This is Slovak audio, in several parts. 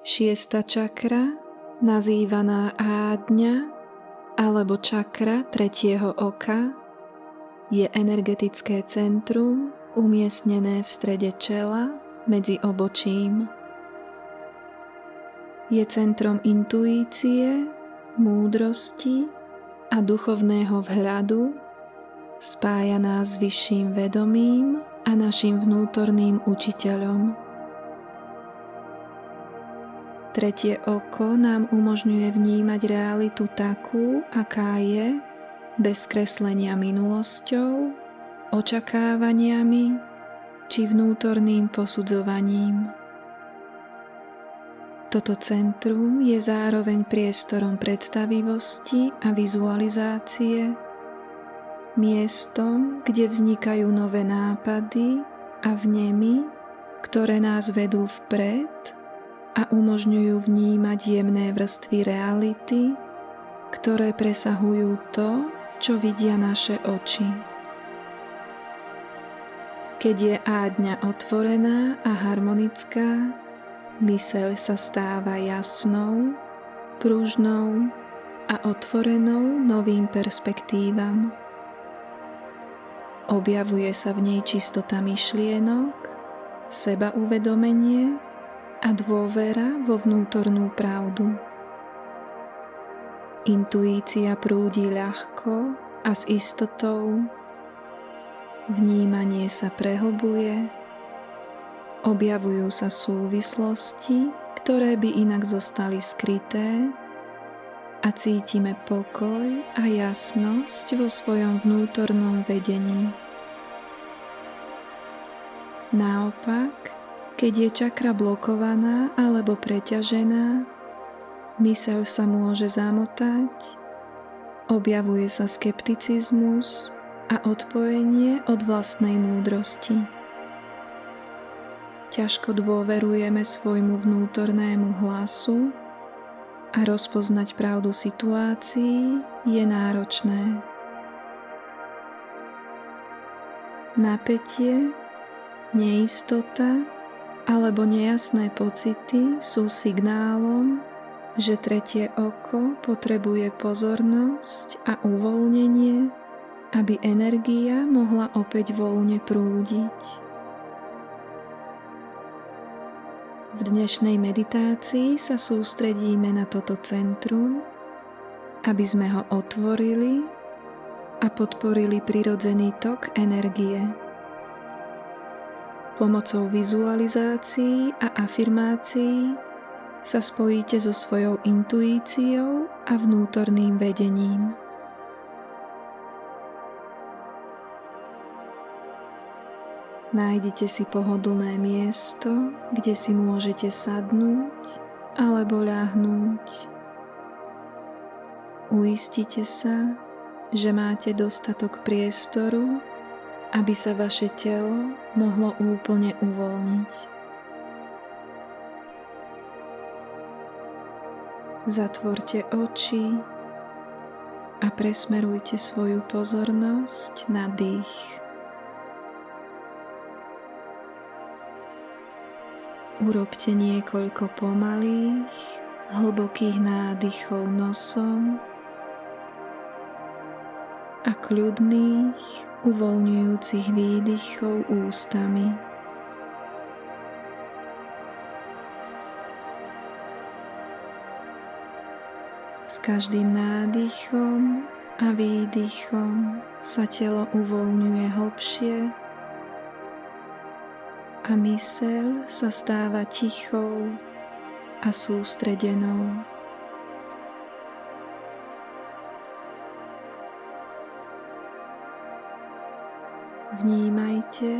Šiesta čakra, nazývaná Ádňa alebo čakra tretieho oka, je energetické centrum umiestnené v strede čela medzi obočím. Je centrom intuície, múdrosti a duchovného vhľadu, spája nás s vyšším vedomím a našim vnútorným učiteľom. Tretie oko nám umožňuje vnímať realitu takú, aká je, bez kreslenia minulosťou, očakávaniami či vnútorným posudzovaním. Toto centrum je zároveň priestorom predstavivosti a vizualizácie, miestom, kde vznikajú nové nápady a vnemy, ktoré nás vedú vpred a umožňujú vnímať jemné vrstvy reality, ktoré presahujú to, čo vidia naše oči. Keď je Ádňa otvorená a harmonická, myseľ sa stáva jasnou, pružnou a otvorenou novým perspektívam. Objavuje sa v nej čistota myšlienok, sebauvedomenie a dôvera vo vnútornú pravdu. Intuícia prúdi ľahko a s istotou, vnímanie sa prehlbuje, objavujú sa súvislosti, ktoré by inak zostali skryté a cítime pokoj a jasnosť vo svojom vnútornom vedení. Naopak, keď je čakra blokovaná alebo preťažená, myseľ sa môže zamotať, objavuje sa skepticizmus a odpojenie od vlastnej múdrosti. Ťažko dôverujeme svojmu vnútornému hlasu a rozpoznať pravdu situácií je náročné. Napätie, neistota alebo nejasné pocity sú signálom, že tretie oko potrebuje pozornosť a uvoľnenie, aby energia mohla opäť voľne prúdiť. V dnešnej meditácii sa sústredíme na toto centrum, aby sme ho otvorili a podporili prirodzený tok energie. Pomocou vizualizácií a afirmácií sa spojíte so svojou intuíciou a vnútorným vedením. Nájdite si pohodlné miesto, kde si môžete sadnúť alebo ľahnúť. Uistite sa, že máte dostatok priestoru, aby sa vaše telo mohlo úplne uvoľniť. Zatvorte oči a presmerujte svoju pozornosť na dých. Urobte niekoľko pomalých, hlbokých nádychov nosom a kľudných, uvoľňujúcich výdychov ústami. S každým nádychom a výdychom sa telo uvoľňuje hlbšie a myseľ sa stáva tichou a sústredenou. Vnímajte,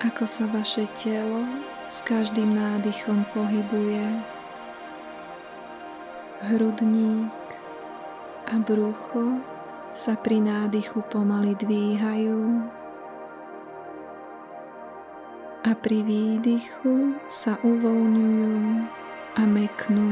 ako sa vaše telo s každým nádychom pohybuje. Hrudník a brucho sa pri nádychu pomaly dvíhajú a pri výdychu sa uvoľňujú a mäknú.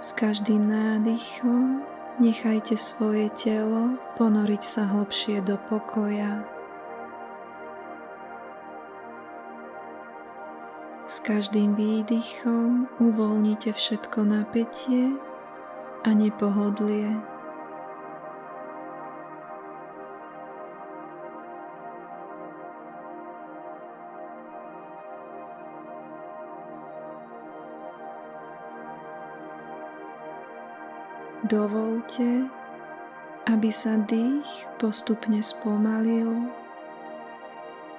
S každým nádychom nechajte svoje telo ponoriť sa hlbšie do pokoja. S každým výdychom uvoľnite všetko napätie a nepohodlie. Dovoľte, aby sa dých postupne spomalil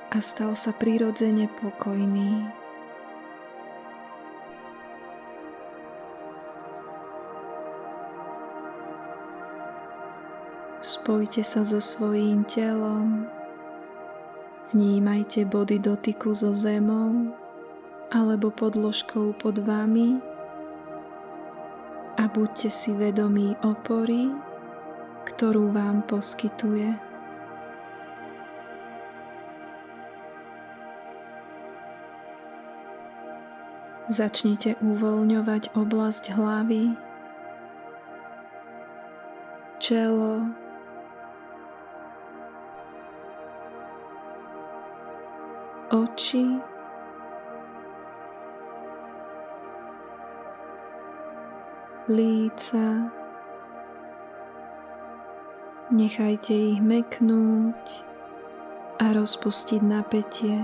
a stal sa prirodzene pokojný. Spojte sa so svojím telom, vnímajte body dotyku so zemou alebo podložkou pod vami a buďte si vedomí opory, ktorú vám poskytuje. Začnite uvoľňovať oblasť hlavy, čelo, oči, líca. Nechajte ich mäknúť a rozpustiť napätie.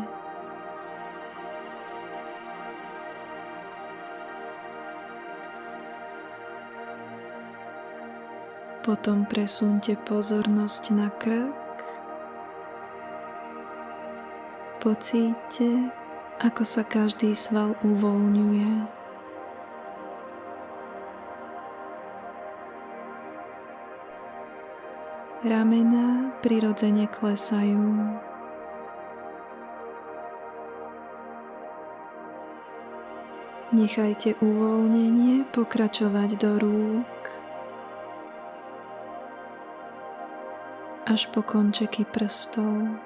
Potom presunte pozornosť na krk. Pocíťte, ako sa každý sval uvoľňuje. Ramená prirodzene klesajú. Nechajte uvoľnenie pokračovať do rúk až po končeky prstov.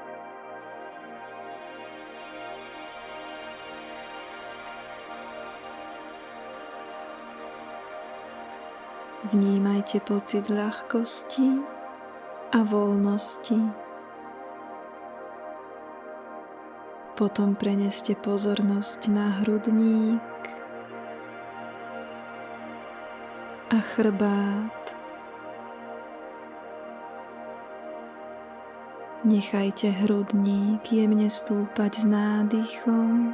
Vnímajte pocit ľahkosti a voľnosti. Potom preneste pozornosť na hrudník a chrbát. Nechajte hrudník jemne stúpať s nádychom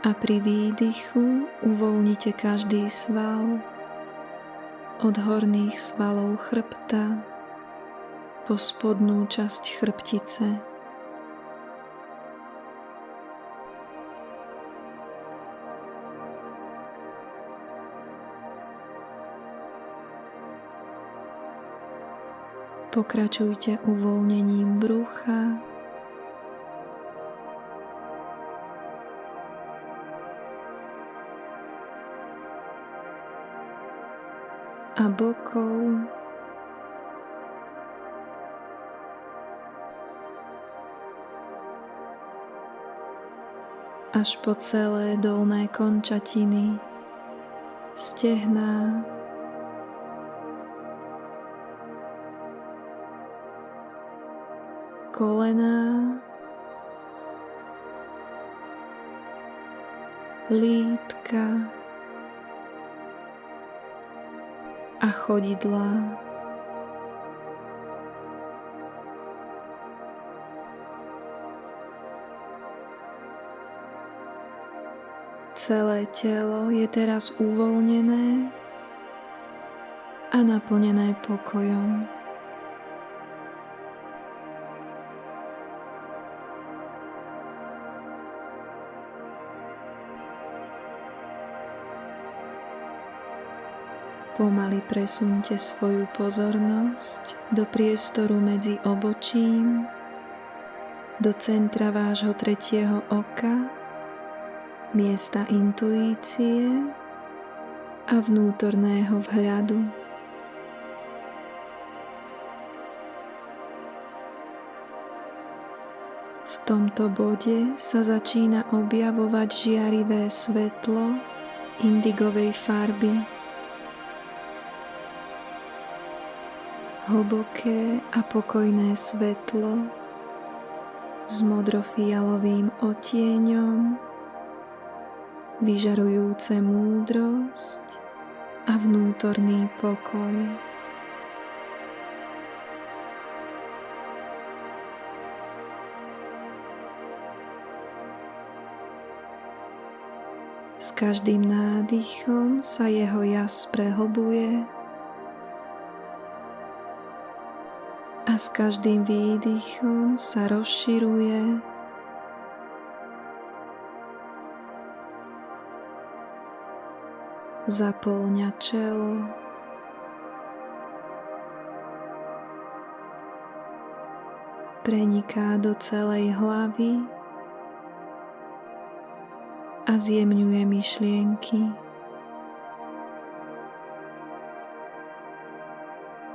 a pri výdychu uvoľnite každý sval od horných svalov chrbta po spodnú časť chrbtice. Pokračujte uvoľnením brucha, a bokov, až po celé dolné končatiny, stehná, kolená, lítka a chodidlá. Celé telo je teraz uvoľnené a naplnené pokojom. Pomaly presunte svoju pozornosť do priestoru medzi obočím, do centra vášho tretieho oka, miesta intuície a vnútorného vhľadu. V tomto bode sa začína objavovať žiarivé svetlo indigovej farby. Hlboké a pokojné svetlo s modrofialovým odtieňom, vyžarujúce múdrosť a vnútorný pokoj. S každým nádychom sa jeho jas prehlbuje a s každým výdychom sa rozširuje. Zapĺňa čelo, preniká do celej hlavy a zjemňuje myšlienky.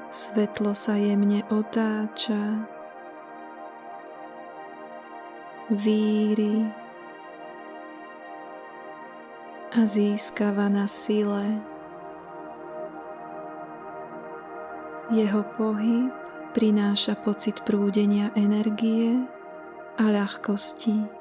Svetlo sa jemne otáča, víri a získava na sile. Jeho pohyb prináša pocit prúdenia energie a ľahkosti.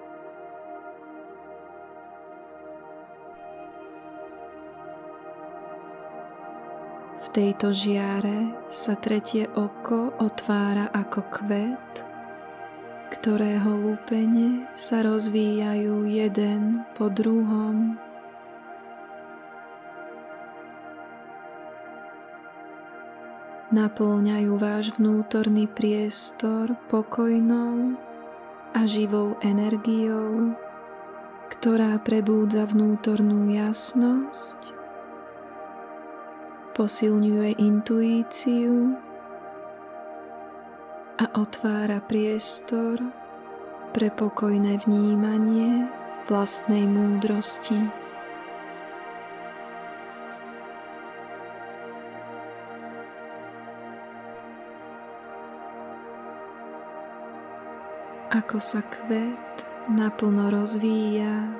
V tejto žiare sa tretie oko otvára ako kvet, ktorého lúpene sa rozvíjajú jeden po druhom. Napĺňajú váš vnútorný priestor pokojnou a živou energiou, ktorá prebúdza vnútornú jasnosť, posilňuje intuíciu a otvára priestor pre pokojné vnímanie vlastnej múdrosti. Ako sa kvet naplno rozvíja,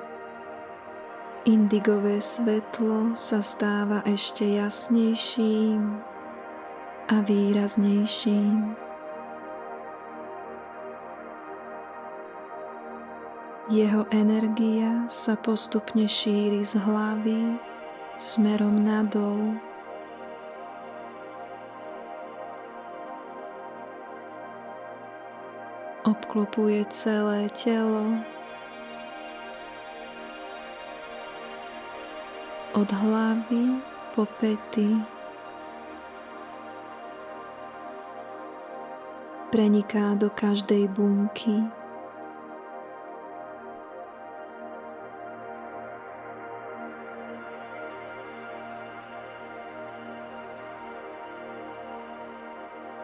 indigové svetlo sa stáva ešte jasnejším a výraznejším. Jeho energia sa postupne šíri z hlavy smerom nadol. Obklopuje celé telo, od hlavy po päty. Preniká do každej bunky.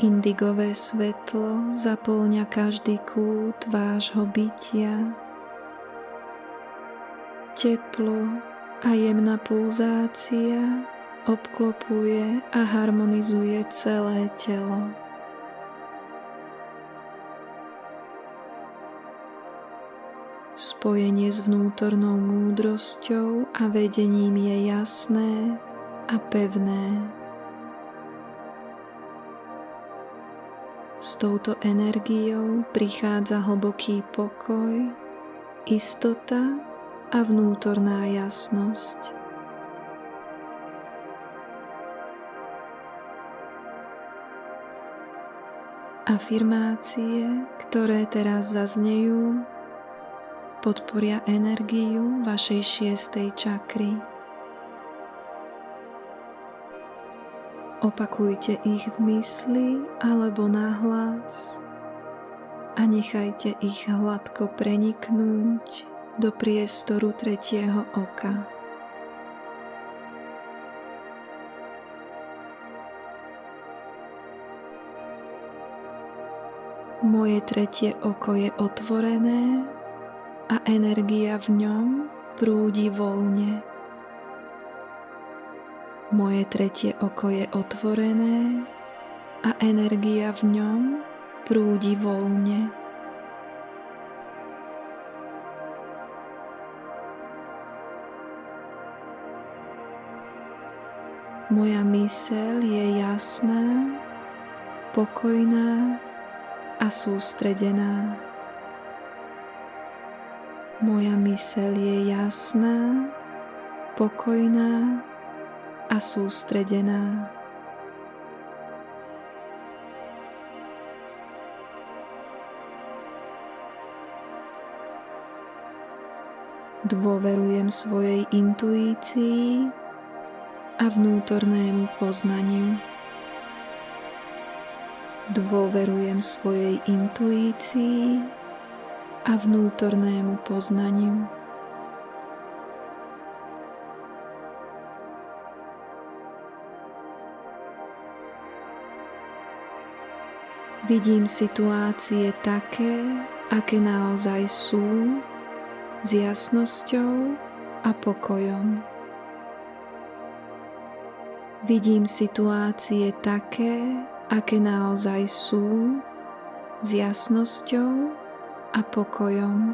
Indigové svetlo zapĺňa každý kút vášho bytia. Teplo a jemná pulzácia obklopuje a harmonizuje celé telo. Spojenie s vnútornou múdrosťou a vedením je jasné a pevné. S touto energiou prichádza hlboký pokoj, istota a vnútorná jasnosť. Afirmácie, ktoré teraz zaznejú, podporia energiu vašej šiestej čakry. Opakujte ich v mysli alebo nahlas a nechajte ich hladko preniknúť do priestoru tretieho oka. Moje tretie oko je otvorené a energia v ňom prúdi voľne. Moje tretie oko je otvorené a energia v ňom prúdi voľne. Moja myseľ je jasná, pokojná a sústredená. Moja myseľ je jasná, pokojná a sústredená. Dôverujem svojej intuícii a vnútornému poznaniu. Dôverujem svojej intuícii a vnútornému poznaniu. Vidím situácie také, aké naozaj sú, s jasnosťou a pokojom. Vidím situácie také, aké naozaj sú, s jasnosťou a pokojom.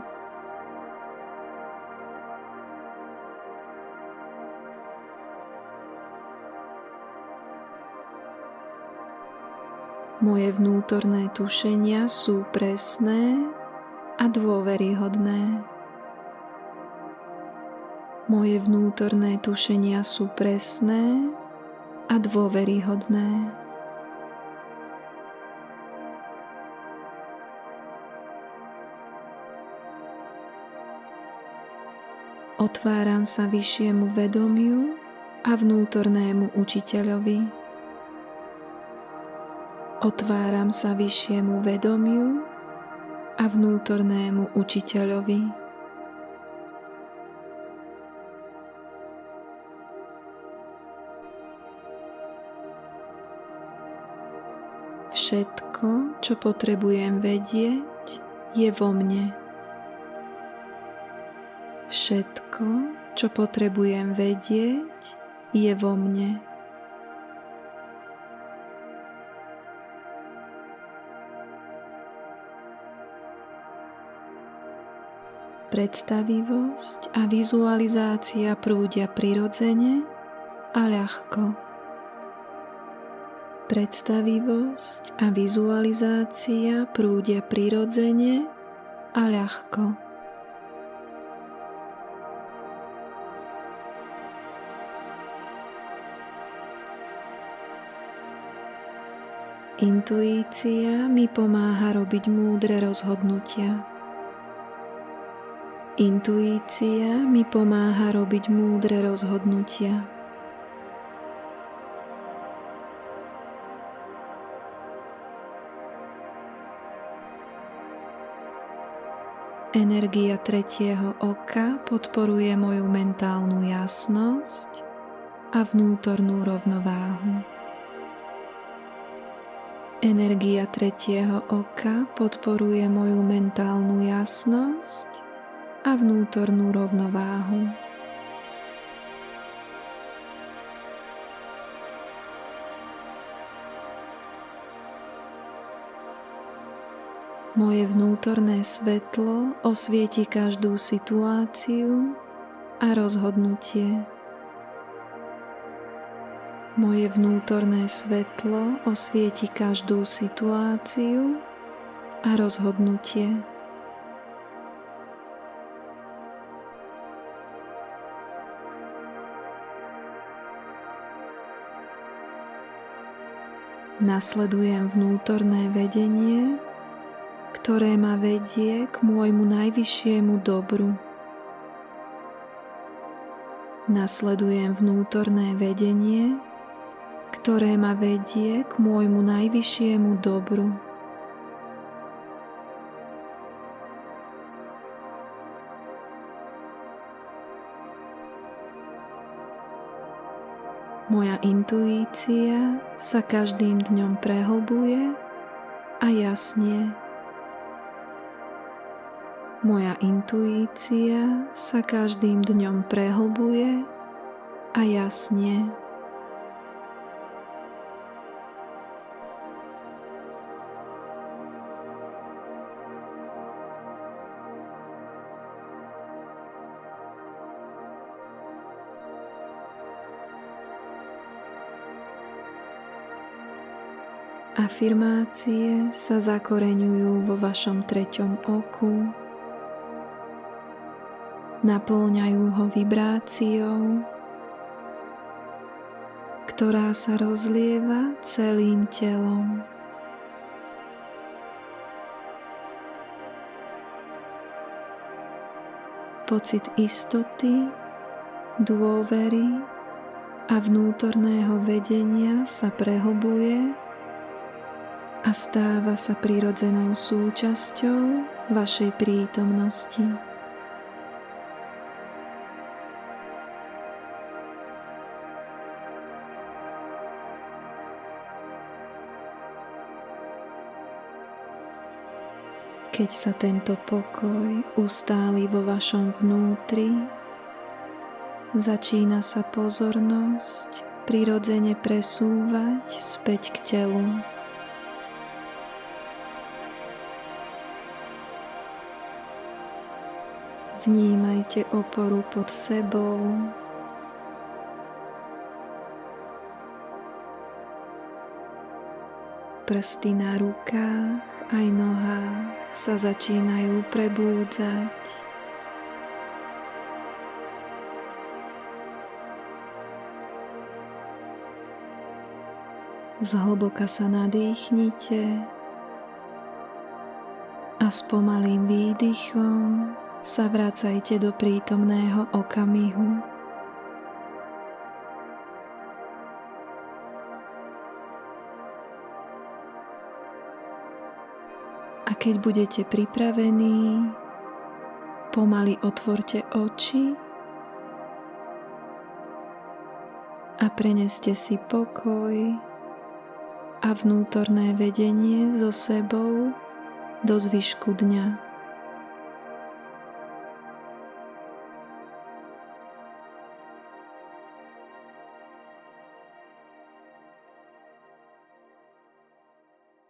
Moje vnútorné tušenia sú presné a dôveryhodné. Moje vnútorné tušenia sú presné a dôveryhodné. Otváram sa vyššiemu vedomiu a vnútornému učiteľovi. Otváram sa vyššiemu vedomiu a vnútornému učiteľovi. Všetko, čo potrebujem vedieť, je vo mne. Všetko, čo potrebujem vedieť, je vo mne. Predstavivosť a vizualizácia prúdia prirodzene a ľahko. Predstavivosť a vizualizácia prúdia prirodzene a ľahko. Intuícia mi pomáha robiť múdre rozhodnutia. Intuícia mi pomáha robiť múdre rozhodnutia. Energia tretieho oka podporuje moju mentálnu jasnosť a vnútornú rovnováhu. Energia tretieho oka podporuje moju mentálnu jasnosť a vnútornú rovnováhu. Moje vnútorné svetlo osvieti každú situáciu a rozhodnutie. Moje vnútorné svetlo osvieti každú situáciu a rozhodnutie. Nasledujem vnútorné vedenie, ktoré ma vedie k môjmu najvyššiemu dobru. Nasledujem vnútorné vedenie, ktoré ma vedie k môjmu najvyššiemu dobru. Moja intuícia sa každým dňom prehlbuje a jasnie. Moja intuícia sa každým dňom prehlbuje a jasnie. Afirmácie sa zakoreňujú vo vašom treťom oku, napĺňajú ho vibráciou, ktorá sa rozlieva celým telom. Pocit istoty, dôvery a vnútorného vedenia sa prehlbuje a stáva sa prirodzenou súčasťou vašej prítomnosti. Keď sa tento pokoj ustáli vo vašom vnútri, začína sa pozornosť prirodzene presúvať späť k telu. Vnímajte oporu pod sebou, prsty na rukách aj nohách sa začínajú prebúdzať. Zhlboka sa nadýchnite a s pomalým výdychom sa vracajte do prítomného okamihu. A keď budete pripravení, pomaly otvorte oči a preneste si pokoj a vnútorné vedenie so sebou do zvyšku dňa.